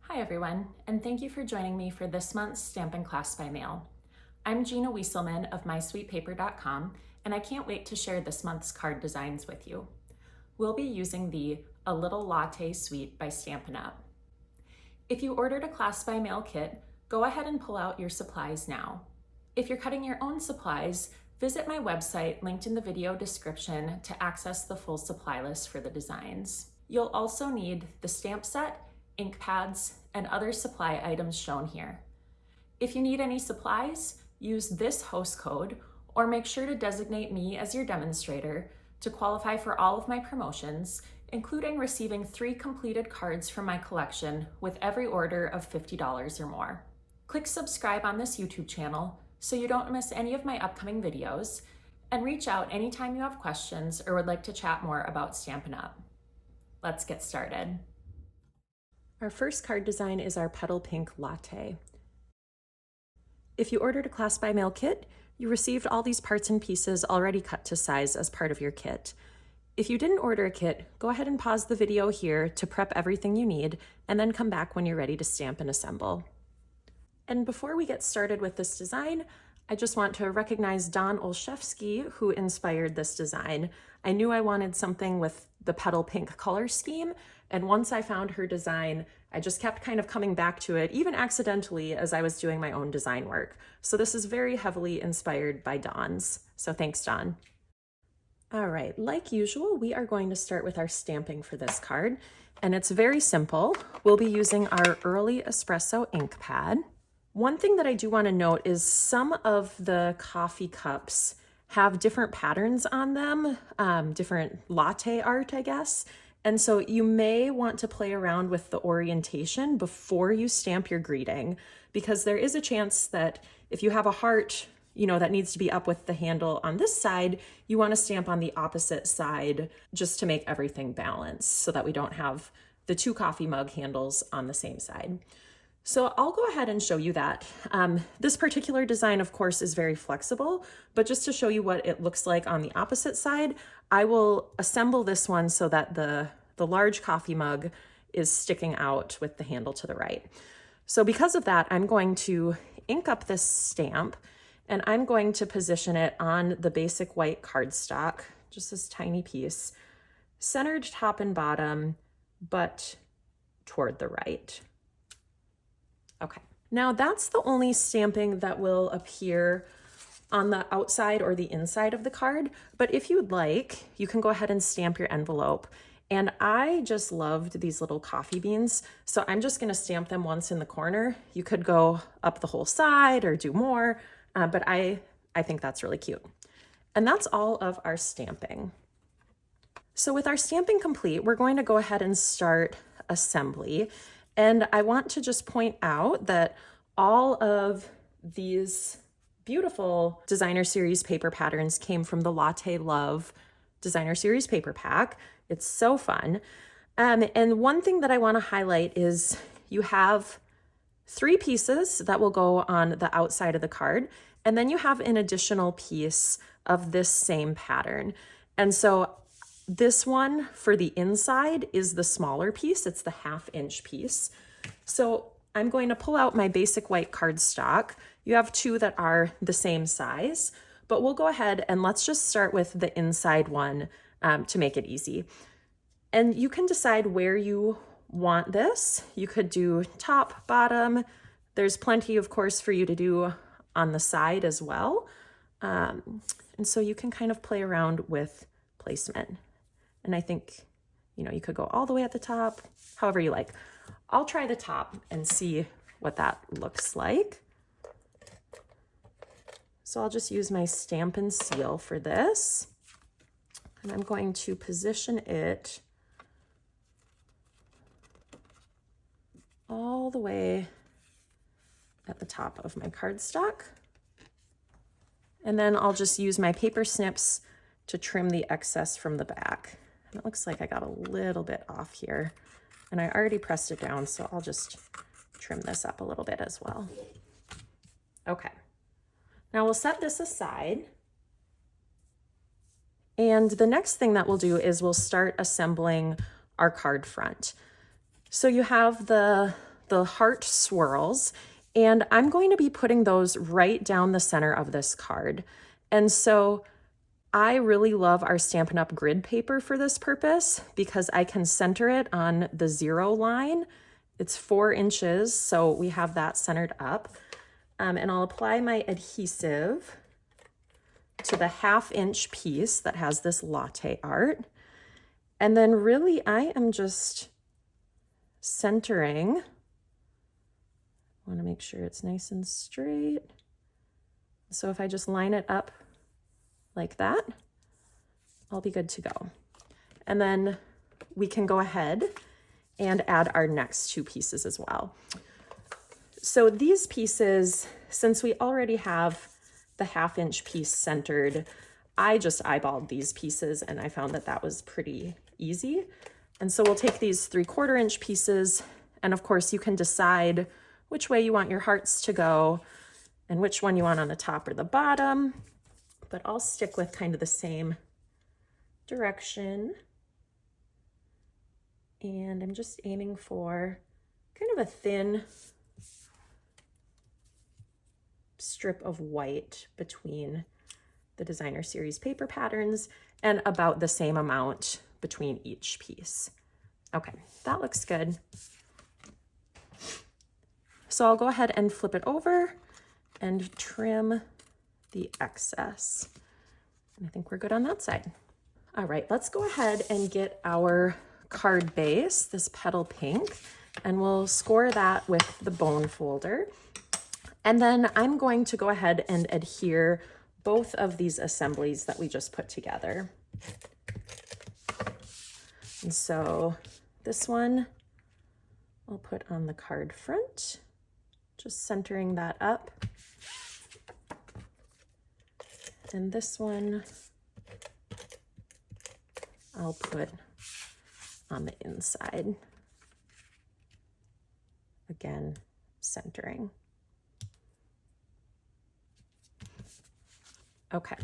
Hi everyone, and thank you for joining me for this month's Stampin' Class by Mail. I'm Gina Wieselman of MySweetPaper.com, and I can't wait to share this month's card designs with you. We'll be using the A Little Latte Suite by Stampin' Up. If you ordered a Class by Mail kit, go ahead and pull out your supplies now. If you're cutting your own supplies, visit my website linked in the video description to access the full supply list for the designs. You'll also need the stamp set, ink pads, and other supply items shown here. If you need any supplies, use this host code or make sure to designate me as your demonstrator to qualify for all of my promotions, including receiving 3 completed cards from my collection with every order of $50 or more. Click subscribe on this YouTube channel so you don't miss any of my upcoming videos, and reach out anytime you have questions or would like to chat more about Stampin' Up. Let's get started. Our first card design is our Petal Pink Latte. If you ordered a Class by Mail kit, you received all these parts and pieces already cut to size as part of your kit. If you didn't order a kit, go ahead and pause the video here to prep everything you need, and then come back when you're ready to stamp and assemble. And before we get started with this design, I just want to recognize Dawn Olszewski, who inspired this design. I knew I wanted something with the petal pink color scheme, and once I found her design, I just kept kind of coming back to it, even accidentally, as I was doing my own design work. So this is very heavily inspired by Dawn's, so thanks, Dawn. All right, like usual, we are going to start with our stamping for this card, and it's very simple. We'll be using our Early Espresso ink pad. One thing that I do want to note is some of the coffee cups have different patterns on them, different latte art, I guess. And so you may want to play around with the orientation before you stamp your greeting, because there is a chance that if you have a heart, that needs to be up with the handle on this side, you want to stamp on the opposite side just to make everything balance so that we don't have the 2 coffee mug handles on the same side. So I'll go ahead and show you that. This particular design, of course, is very flexible, but just to show you what it looks like on the opposite side, I will assemble this one so that the large coffee mug is sticking out with the handle to the right. So because of that, I'm going to ink up this stamp, and I'm going to position it on the basic white cardstock, just this tiny piece, centered top and bottom, but toward the right. Okay, now that's the only stamping that will appear on the outside or the inside of the card, but if you'd like, you can go ahead and stamp your envelope. And I just loved these little coffee beans, so I'm just gonna stamp them once in the corner. You could go up the whole side or do more, but I think that's really cute. And that's all of our stamping. So with our stamping complete, we're going to go ahead and start assembly. And I want to just point out that all of these beautiful Designer Series paper patterns came from the Latte Love Designer Series paper pack. It's so fun. And one thing that I want to highlight is you have 3 pieces that will go on the outside of the card, and then you have an additional piece of this same pattern. And so this one for the inside is the smaller piece. It's the 1/2 inch piece. So I'm going to pull out my basic white cardstock. You have 2 that are the same size, but we'll go ahead and let's just start with the inside one to make it easy. And you can decide where you want this. You could do top, bottom. There's plenty, of course, for you to do on the side as well. And so you can kind of play around with placement. And I think, you could go all the way at the top, however you like. I'll try the top and see what that looks like. So I'll just use my Stampin' Seal for this. And I'm going to position it all the way at the top of my cardstock. And then I'll just use my paper snips to trim the excess from the back. And it looks like I got a little bit off here, and I already pressed it down, so I'll just trim this up a little bit as well. Okay, now we'll set this aside. And the next thing that we'll do is we'll start assembling our card front. So you have the the heart swirls, and I'm going to be putting those right down the center of this card. And so I really love our Stampin' Up! Grid paper for this purpose because I can center it on the 0 line. It's 4 inches, so we have that centered up. And I'll apply my adhesive to the 1/2 inch piece that has this latte art. And then really I am just centering. I want to make sure it's nice and straight. So if I just line it up like that, I'll be good to go. And then we can go ahead and add our next 2 pieces as well. So these pieces, since we already have the 1/2 inch piece centered, I just eyeballed these pieces and I found that that was pretty easy. And so we'll take these 3/4 inch pieces, and of course you can decide which way you want your hearts to go and which one you want on the top or the bottom, but I'll stick with kind of the same direction. And I'm just aiming for kind of a thin strip of white between the designer series paper patterns and about the same amount between each piece. Okay, that looks good. So I'll go ahead and flip it over and trim the excess. And I think we're good on that side. All right, let's go ahead and get our card base, this Petal pink, and we'll score that with the bone folder. And then I'm going to go ahead and adhere both of these assemblies that we just put together. And so this one I'll put on the card front, just centering that up. And this one I'll put on the inside. Again, centering. Okay.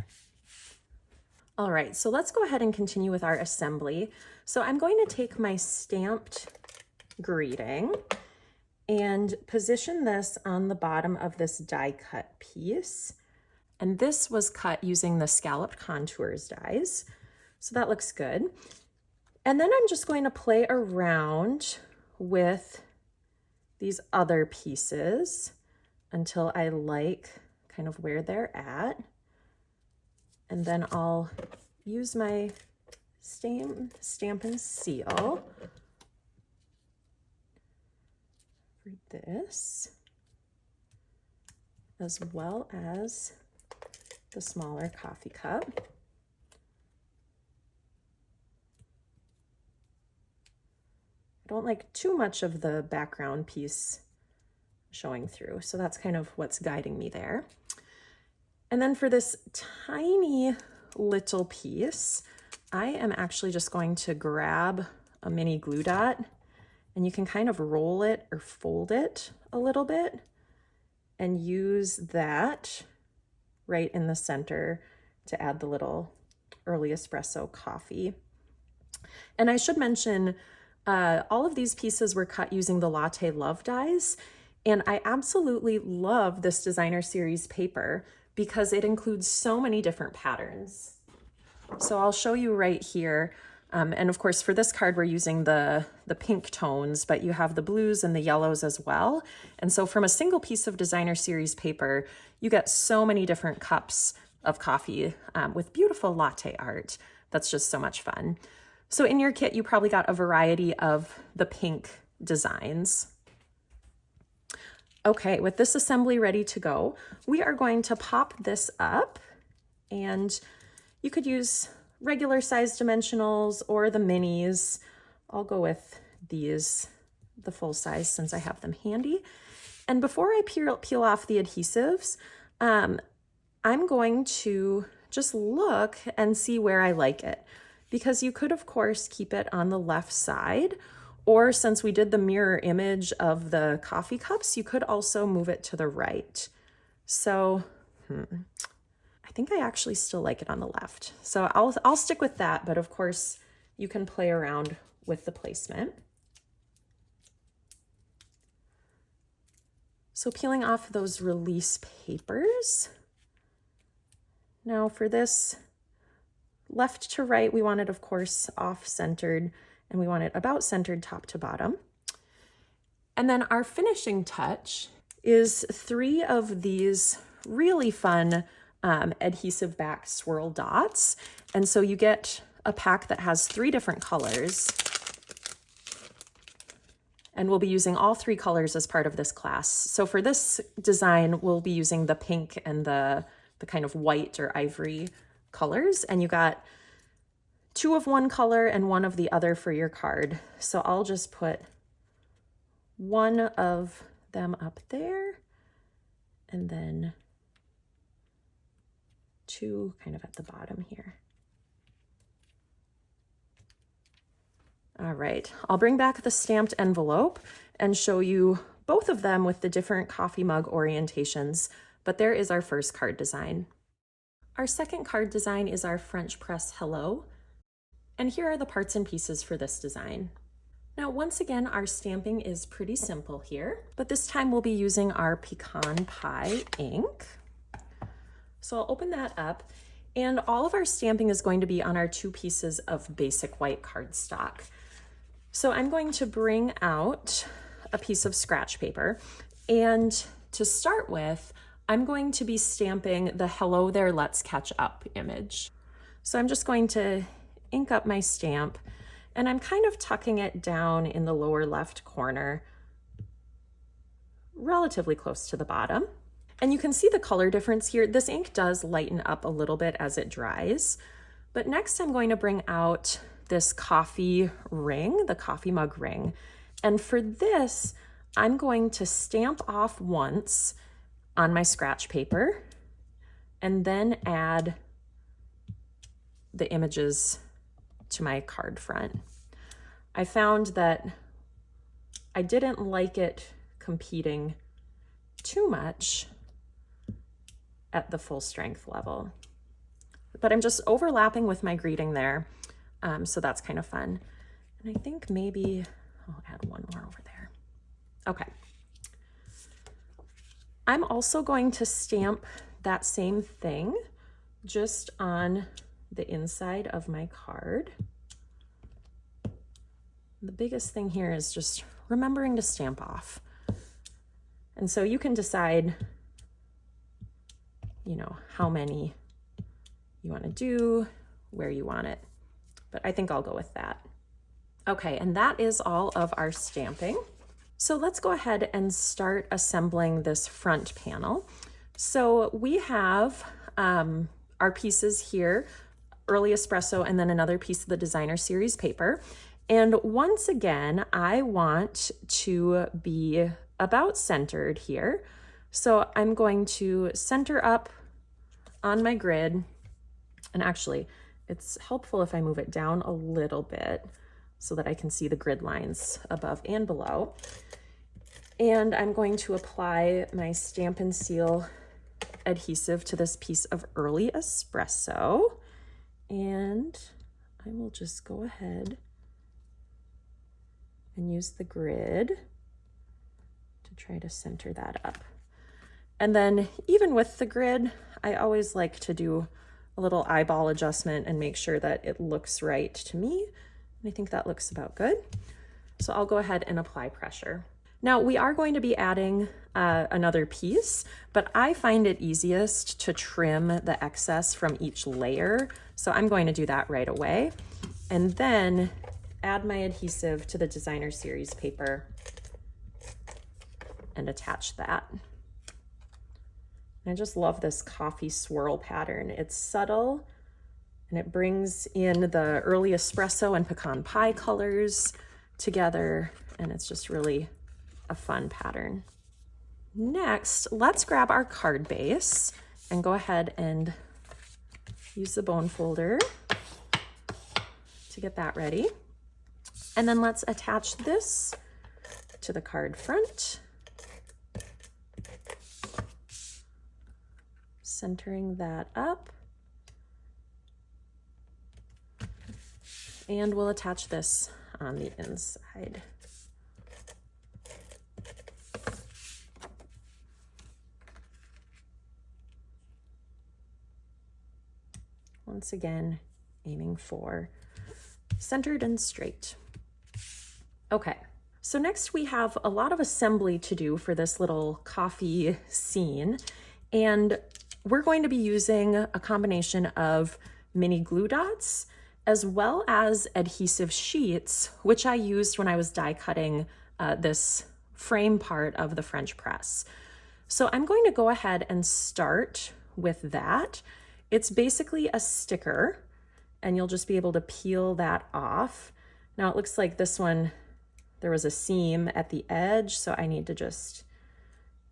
All right, so let's go ahead and continue with our assembly. So I'm going to take my stamped greeting and position this on the bottom of this die cut piece. And this was cut using the scalloped contours dies. So that looks good. And then I'm just going to play around with these other pieces until I like kind of where they're at. And then I'll use my Stampin' seal for this, as well as the smaller coffee cup. I don't like too much of the background piece showing through, so that's kind of what's guiding me there. And then for this tiny little piece, I am actually just going to grab a mini glue dot, and you can kind of roll it or fold it a little bit and use that right in the center to add the little early espresso coffee. And I should mention, all of these pieces were cut using the Latte Love dies, and I absolutely love this designer series paper because it includes so many different patterns. So I'll show you right here. And of course, for this card, we're using the pink tones, but you have the blues and the yellows as well. And so from a single piece of designer series paper, you get so many different cups of coffee with beautiful latte art. That's just so much fun. So in your kit, you probably got a variety of the pink designs. Okay, with this assembly ready to go, we are going to pop this up, and you could use regular size dimensionals or the minis. I'll go with these, the full size, since I have them handy. And before I peel off the adhesives, I'm going to just look and see where I like it, because you could, of course, keep it on the left side, or since we did the mirror image of the coffee cups, you could also move it to the right. So I think I actually still like it on the left. So I'll stick with that, but of course you can play around with the placement. So peeling off those release papers. Now for this, left to right, we want it, of course, off-centered, and we want it about centered top to bottom. And then our finishing touch is 3 of these really fun adhesive back swirl dots. And so you get a pack that has 3 different colors. And we'll be using all 3 colors as part of this class. So for this design, we'll be using the pink and the kind of white or ivory colors. And you got 2 of one color and 1 of the other for your card. So I'll just put 1 of them up there, and then 2 kind of at the bottom here. All right, I'll bring back the stamped envelope and show you both of them with the different coffee mug orientations, but there is our first card design. Our second card design is our French press hello, and here are the parts and pieces for this design. Now, once again, our stamping is pretty simple here, but this time we'll be using our pecan pie ink. So I'll open that up, and all of our stamping is going to be on our 2 pieces of basic white cardstock. So I'm going to bring out a piece of scratch paper, and to start with, I'm going to be stamping the "Hello there, let's catch up" image. So I'm just going to ink up my stamp, and I'm kind of tucking it down in the lower left corner, relatively close to the bottom. And you can see the color difference here. This ink does lighten up a little bit as it dries. But next I'm going to bring out this coffee ring, the coffee mug ring. And for this, I'm going to stamp off once on my scratch paper and then add the images to my card front. I found that I didn't like it competing too much at the full strength level, but I'm just overlapping with my greeting there. So that's kind of fun. And I think maybe I'll add 1 more over there. Okay. I'm also going to stamp that same thing just on the inside of my card. The biggest thing here is just remembering to stamp off. And so you can decide, you know, how many you want to do, where you want it, but I think I'll go with that. Okay, and that is all of our stamping. So let's go ahead and start assembling this front panel. So we have our pieces here, early espresso, and then another piece of the designer series paper. And once again, I want to be about centered here. So I'm going to center up on my grid, and actually it's helpful if I move it down a little bit so that I can see the grid lines above and below. And I'm going to apply my Stampin' Seal adhesive to this piece of early espresso. And I will just go ahead and use the grid to try to center that up. And then even with the grid, I always like to do a little eyeball adjustment and make sure that it looks right to me. And I think that looks about good. So I'll go ahead and apply pressure. Now we are going to be adding another piece, but I find it easiest to trim the excess from each layer. So I'm going to do that right away. And then add my adhesive to the designer series paper and attach that. And I just love this coffee swirl pattern. It's subtle and it brings in the early espresso and pecan pie colors together, and it's just really a fun pattern. Next, let's grab our card base and go ahead and use the bone folder to get that ready. And then let's attach this to the card front, centering that up. And we'll attach this on the inside. Once again, aiming for centered and straight. Okay, so next we have a lot of assembly to do for this little coffee scene, and we're going to be using a combination of mini glue dots as well as adhesive sheets, which I used when I was die cutting this frame part of the French press. So I'm going to go ahead and start with that. It's basically a sticker, and you'll just be able to peel that off. Now it looks like this one, there was a seam at the edge, so I need to just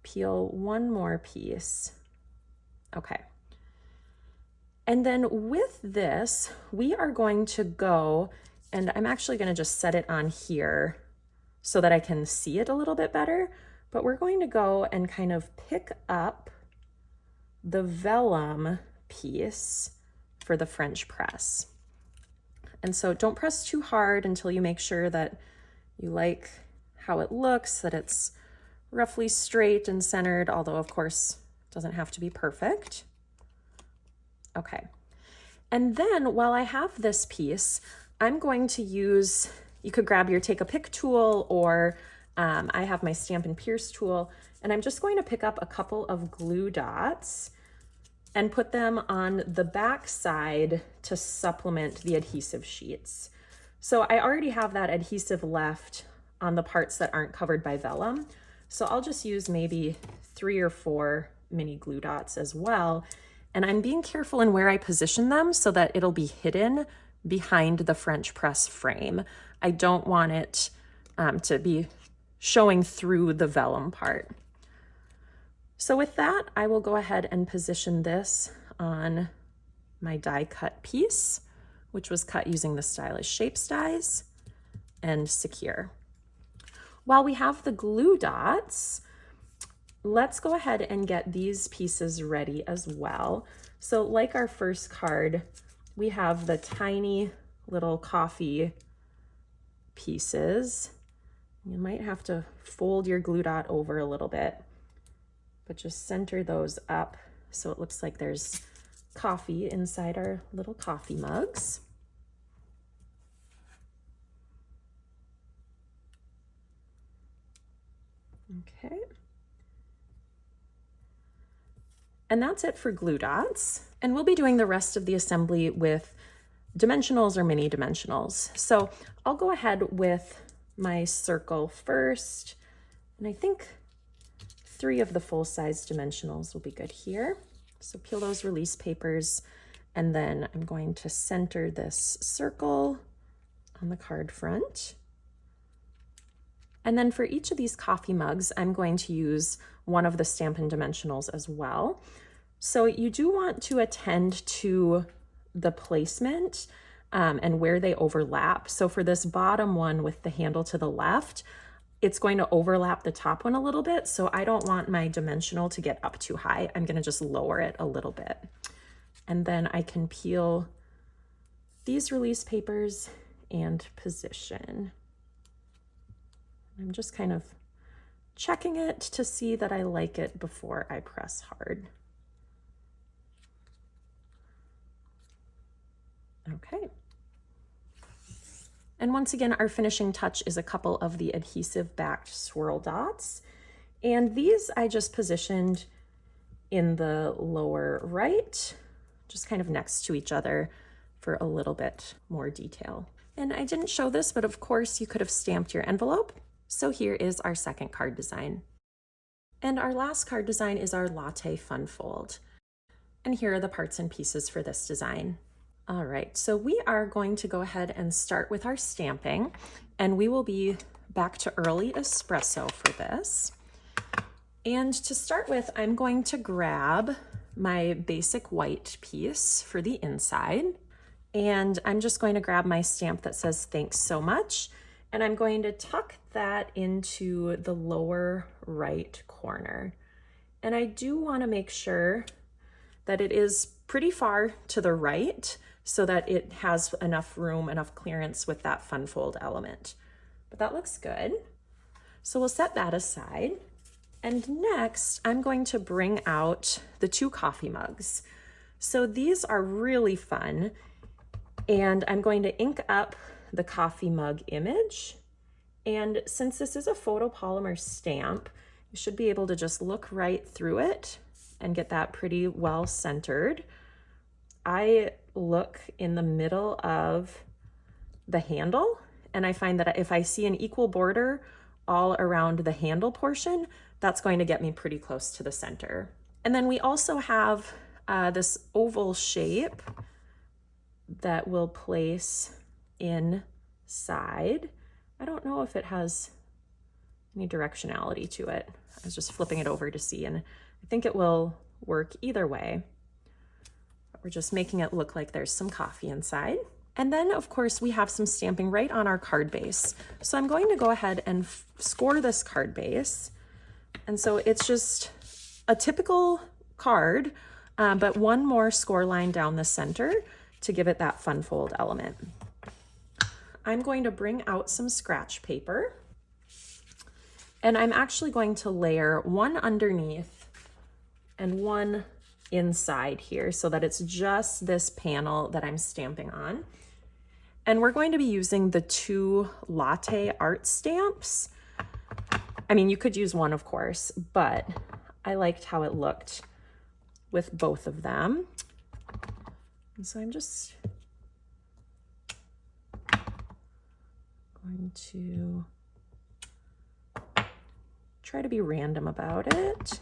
peel one more piece. Okay. And then with this, we are going to go, and I'm actually going to just set it on here so that I can see it a little bit better, but we're going to go and kind of pick up the vellum piece for the French press. And so don't press too hard until you make sure that you like how it looks, that it's roughly straight and centered, although of course it doesn't have to be perfect. Okay, and then while I have this piece, I'm going to use, you could grab your take a pick tool, or I have my Stampin' Pierce tool, and I'm just going to pick up a couple of glue dots and put them on the back side to supplement the adhesive sheets. So I already have that adhesive left on the parts that aren't covered by vellum, so I'll just use maybe 3 or 4 mini glue dots as well. And I'm being careful in where I position them so that it'll be hidden behind the French press frame. I don't want it to be showing through the vellum part. So with that, I will go ahead and position this on my die cut piece, which was cut using the Stylish Shapes dies, and secure. While we have the glue dots, let's go ahead and get these pieces ready as well. So like our first card, we have the tiny little coffee pieces. You might have to fold your glue dot over a little bit, but just center those up so it looks like there's coffee inside our little coffee mugs. Okay. And that's it for glue dots. And we'll be doing the rest of the assembly with dimensionals or mini dimensionals. So I'll go ahead with my circle first. And I think 3 of the full-size dimensionals will be good here. So peel those release papers, and then I'm going to center this circle on the card front. And then for each of these coffee mugs, I'm going to use one of the Stampin' dimensionals as well. So you do want to attend to the placement and where they overlap. So for this bottom one with the handle to the left, it's going to overlap the top one a little bit. So I don't want my dimensional to get up too high. I'm going to just lower it a little bit. And then I can peel these release papers and position. I'm just kind of checking it to see that I like it before I press hard. Okay. And once again, our finishing touch is a couple of the adhesive backed swirl dots. And these I just positioned in the lower right, just kind of next to each other for a little bit more detail. And I didn't show this, but of course you could have stamped your envelope. So here is our second card design. And our last card design is our Latte Fun Fold. And here are the parts and pieces for this design. All right, so we are going to go ahead and start with our stamping, and we will be back to early espresso for this. And to start with, I'm going to grab my basic white piece for the inside, and I'm just going to grab my stamp that says thanks so much, and I'm going to tuck that into the lower right corner. And I do want to make sure that it is pretty far to the right so that it has enough room, enough clearance with that fun fold element. But that looks good. So we'll set that aside. And next, I'm going to bring out the 2 coffee mugs. So these are really fun, and I'm going to ink up the coffee mug image. And since this is a photopolymer stamp, you should be able to just look right through it and get that pretty well centered. I look in the middle of the handle, and I find that if I see an equal border all around the handle portion, that's going to get me pretty close to the center. And then we also have this oval shape that we'll place inside. I don't know if it has any directionality to it. I was just flipping it over to see, and I think it will work either way. But we're just making it look like there's some coffee inside. And then, of course, we have some stamping right on our card base. So I'm going to go ahead and score this card base. And so it's just a typical card, but one more score line down the center to give it that fun fold element. I'm going to bring out some scratch paper, and I'm actually going to layer one underneath and one inside here so that it's just this panel that I'm stamping on. And we're going to be using the 2 Latte art stamps. I mean, you could use one, of course, but I liked how it looked with both of them. And so I'm just going to try to be random about it.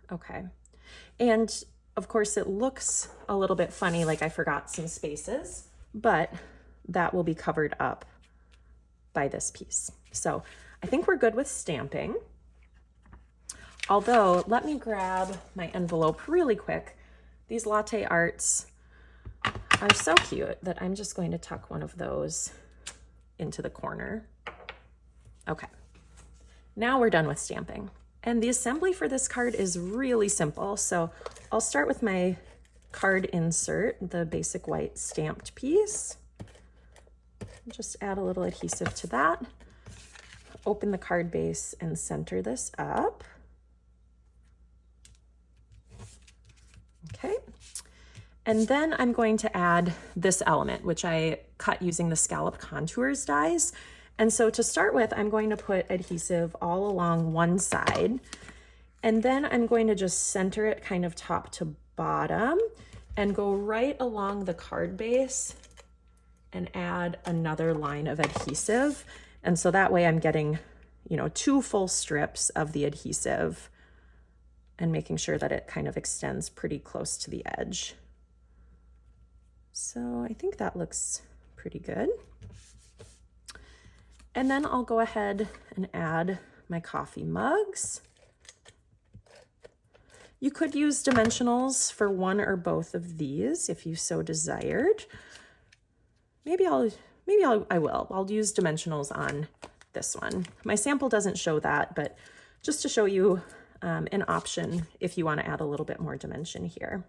Okay, and of course it looks a little bit funny, like I forgot some spaces, but that will be covered up by this piece. So I think we're good with stamping. Although, let me grab my envelope really quick. These Latte arts are so cute that I'm just going to tuck one of those into the corner. Okay, now we're done with stamping. And the assembly for this card is really simple. So I'll start with my card insert, the basic white stamped piece. Just add a little adhesive to that. Open the card base and center this up. Okay. And then I'm going to add this element, which I cut using the Scallop Contours dies. And so to start with, I'm going to put adhesive all along one side, and then I'm going to just center it kind of top to bottom and go right along the card base and add another line of adhesive. And so that way I'm getting, 2 full strips of the adhesive and making sure that it kind of extends pretty close to the edge. So I think that looks pretty good. And then I'll go ahead and add my coffee mugs. You could use dimensionals for one or both of these if you so desired. Maybe I will. I'll use dimensionals on this one. My sample doesn't show that, but just to show you an option if you want to add a little bit more dimension here.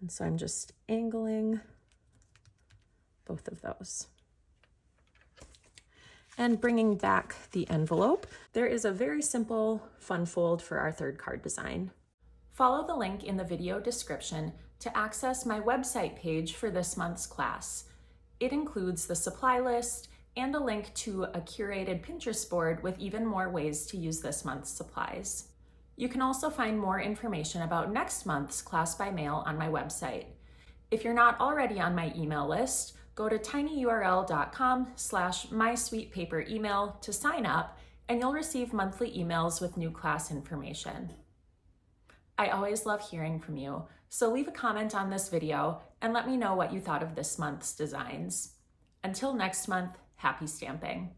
And so I'm just angling both of those. And bringing back the envelope, there is a very simple fun fold for our third card design. Follow the link in the video description to access my website page for this month's class. It includes the supply list and a link to a curated Pinterest board with even more ways to use this month's supplies. You can also find more information about next month's class by mail on my website. If you're not already on my email list, go to tinyurl.com/mysweetpaperemail to sign up, and you'll receive monthly emails with new class information. I always love hearing from you, so leave a comment on this video and let me know what you thought of this month's designs. Until next month, happy stamping.